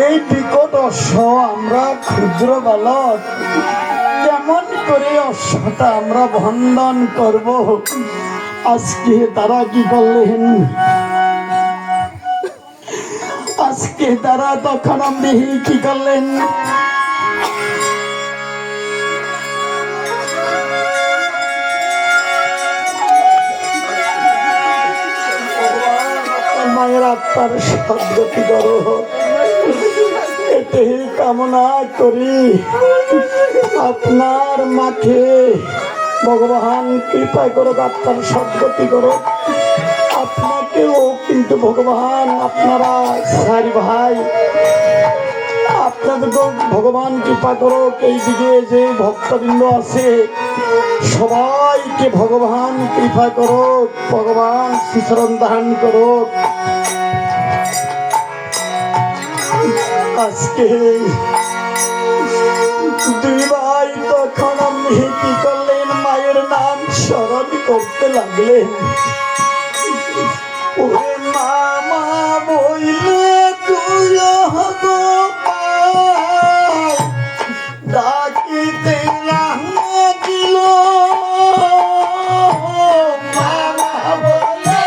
এই বিকট অশ্ব আমরা ক্ষুদ্র বালক কেমন করে অশ্বটা আমরা বন্ধন করব? আজকে তারা কি করলেন? আজকে তারা তখন আমি কি করলেন? মায়ের আত্মার সদ্গতি করো, এটাই কামনা করি। আপনার মাকে ভগবান কৃপা করো, আত্মার সদ্গতি করো। আপনাকেও কিন্তু ভগবান, আপনারা চারি ভাই, আপনাদেরকেও ভগবান কৃপা করো। এই দিকে যে ভক্তবৃন্দ আছে সবাইকে ভগবান কৃপা করো, ভগবান শ্রীচরণ দান করো। আজকে দুই ভাই তখন আপনি কি করলেন? মায়ের নাম স্মরণ করতে লাগলেন। ওরে মামা বইলে তুই ডাকিতে লাগিল, মামা বলে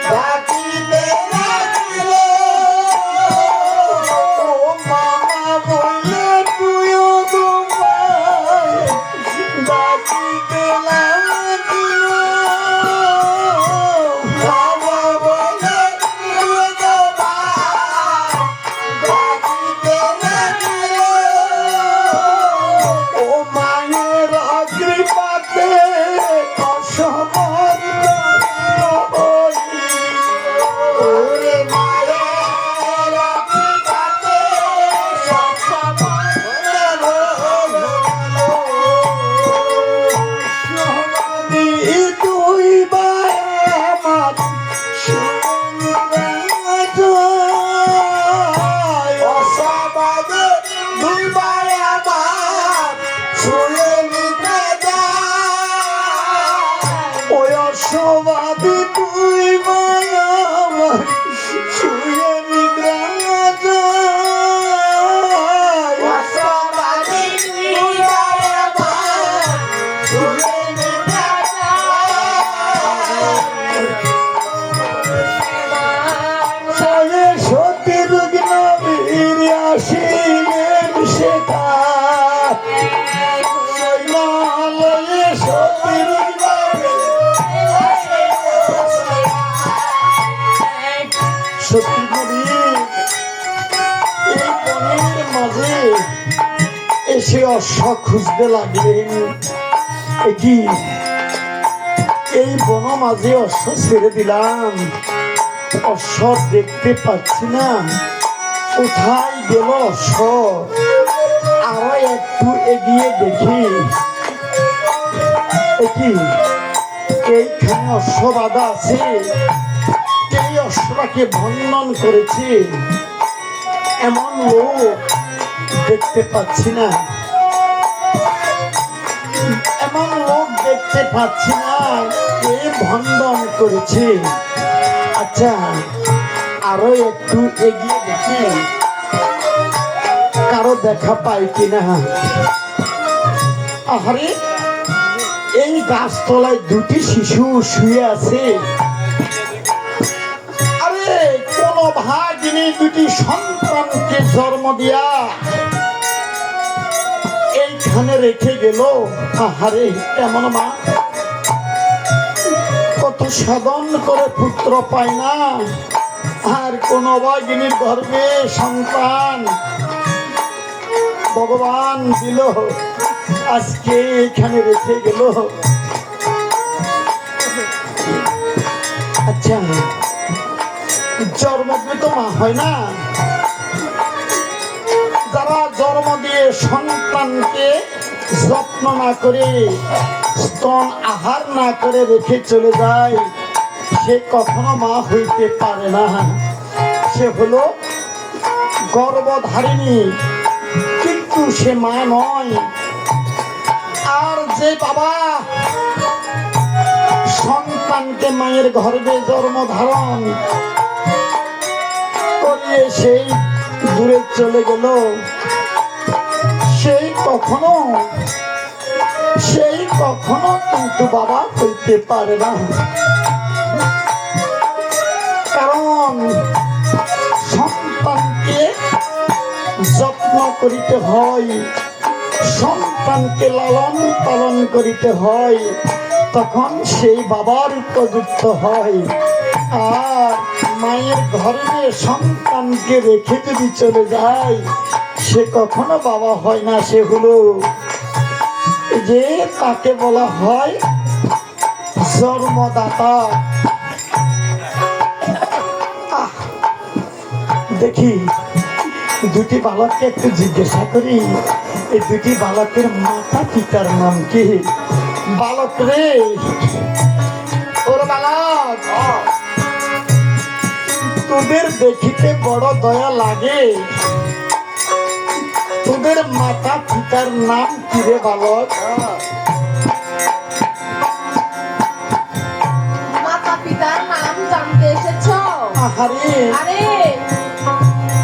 ডাকিতে লাগিল, ও মামা বলে তুই ডাকিতে লাগিল, মামা বলে ডাকিতে লাগিল, ও মায়ের কৃপাতে অসমর্থ ওরে মায়ের কৃপাতে দুই ভাই আমার অসবাদে দুই ভাই আমার শুয়ে নিতে যায়, ওই অসবাদে দুই ভাই আমার শুয়ে নিতে যায়, অসবাদে দুই ভাই আমার শুয়ে নিতে যায়, সত্যি রুগ্ন বীর আসিলেন সেটা সত্যি রুগ্ন সত্যি নবী এই বনের মাঝে এসে অশ্ব খুঁজতে লাগলেন। কি এই বন মাঝে অশ্ব ছেড়ে দিলাম, অশ্ব দেখতে পাচ্ছি না, কোথায় গেল অশ্ব? আরো একটু এগিয়ে দেখি, কি এইখানে অশ্ব বাঁধা আছে, এই অশ্বটাকে বন্ধন করেছে, এমন লোক দেখতে পাচ্ছি না, এমন লোক দেখতে পাচ্ছি না, কে বন্ধন করেছে। আচ্ছা আরো একটু এগিয়ে দেখি কারো দেখা পাই কিনা। আরে এই গাছতলায় দুটি শিশু শুয়ে আছে। আরে কোন ভাগিনী দুটি সন্তানকে জন্ম দিয়া এইখানে রেখে গেল। আহারে কেমন মা, কত সাধন করে পুত্র পায় না, আর কোন অভাগিনীর গর্ভে সন্তান ভগবান দিল, আজকে এখানে রেখে গেল। আচ্ছা জন্ম দিয়ে তো মা হয় না, যারা জন্ম দিয়ে সন্তানকে যত্ন না করে, স্তন আহার না করে রেখে চলে যায়, সে কখনো মা হইতে পারে না। সে হলো গর্ভধারিণী, কিন্তু সে মা নয়। আর যে বাবা সন্তান সন্তানকে মায়ের গর্ভে জন্ম ধারণ করিয়ে সেই দূরে চলে গেল, সেই কখনো কিন্তু বাবা হইতে পারে না। কারণ সন্তানকে যত্ন করিতে হয়, সন্তানকে লালন পালন করিতে হয়, তখন সেই বাবার উপযুক্ত হয়। আর মায়ের ঘরে সন্তানকে রেখে যদি চলে যায়, সে কখনো বাবা হয় না। সে হলো যে তাকে বলা হয় জন্মদাতা। দেখি দুটি বালককে একটু জিজ্ঞাসা করি, এই দুটি বালকের মাতা পিতার নাম কি? বালক রে, ওর বালক, তোদের দেখিতে বড় দয়া লাগে, তোদের মাতা পিতার নাম কি রে বালক? মাতা পিতার নাম জানতে এসেছো? আরে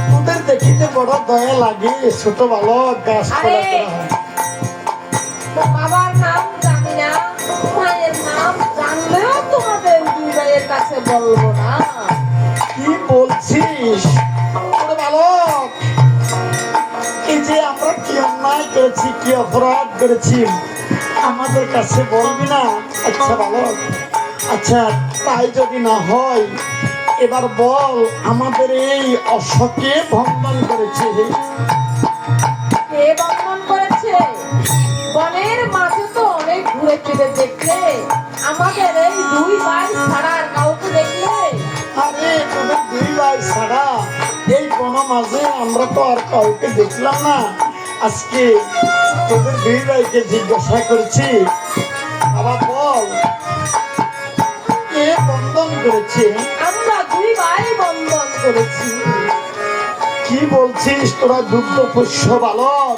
তোদের দেখিতে বড় দয়া লাগে, ছোট বালক গাছ বাবার নাম জানি না, মায়ের নাম জানলেও তোমাদের দুই ভাইয়ের কাছে বলবো না। কি বলছিস বালক? এই যে আমরা কি অন্যায় করেছি, কি অপরাধ করেছি, আমাদের কাছে বলবি না? আচ্ছা বালক, আচ্ছা তাই যদি না হয়, এবার বল আমাদের এই অশ্বকে বন্ধন করেছে? কে বন্ধন করেছে? বনের মাঝে তো অনেক ঘুরে ফিরে দেখলে, আমাদের এই দুই ভাই ছাড়া আর কাউকে দেখলে? আরে তোদের দুই ভাই ছাড়া এই বন মাঝে আমরা তো আর কাউকে দেখলাম না। আজকে তোদের দুই ভাইকে জিজ্ঞাসা করছি, আবার বল কে বন্ধন করেছে? আমরা দুই ভাই বন্ধন করেছি। কি বলছিস তোরা দুগ্ধ পুষ্য বালক?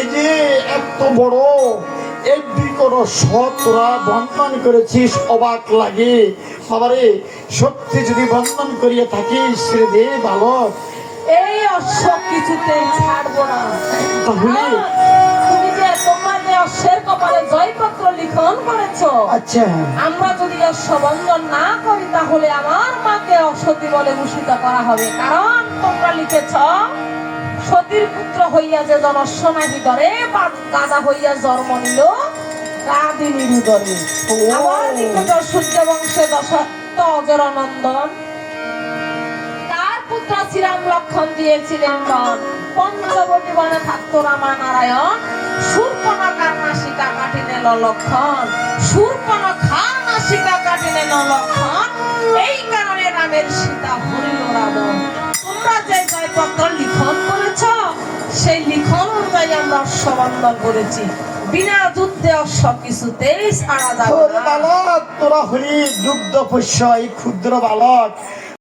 এই যে এত বড় একটি কোনো তোরা বন্ধন করেছিস, অবাক লাগে। বাবারে, সত্যি যদি বন্ধন করিয়ে থাকিস রে বালক, এই অশ্ব কিছুতেই ছাড়বো না। তাহলে তুমি যে তোমার যে অশ্বের কপালে জয়পত্র লিখন করেছো, আচ্ছা আমরা যদি অশ্ব বন্ধন না করি, তাহলে আমার মাকে অসতী বলে ভূষিত করা হবে। কারণ তোমরা লিখেছ, সতীর পুত্র হইয়া যে জন অশ্ব নাহি করে, গাধা হইয়া জন্ম নিল রাধিনীর উদরে। আবার লিখেছ, সূর্য বংশে দশরথ অজরানন্দন, তার পুত্র শ্রীরাম লক্ষণ দিয়েছিলেন বন। পঞ্চবটী বনে থাকতো রামা নারায়ণ, শূর্পণখার নাসিকা কাটি নিল লক্ষণ, শূর্পণখার নাসিকা কাটি নিল লক্ষণ, এই কারণে রামের সীতা হরিল রাবণ। তোমরা যে জয়পত্র লিখন করেছ, সেই লিখন অনুযায়ী আমরা অশ্ববন্ধন করেছি। বিনা যুদ্ধে অশ্ব কিছুতেই ছাড়া যাবে না। বালক, তোরা হলি দুগ্ধ পুষ্য এই ক্ষুদ্র বালক,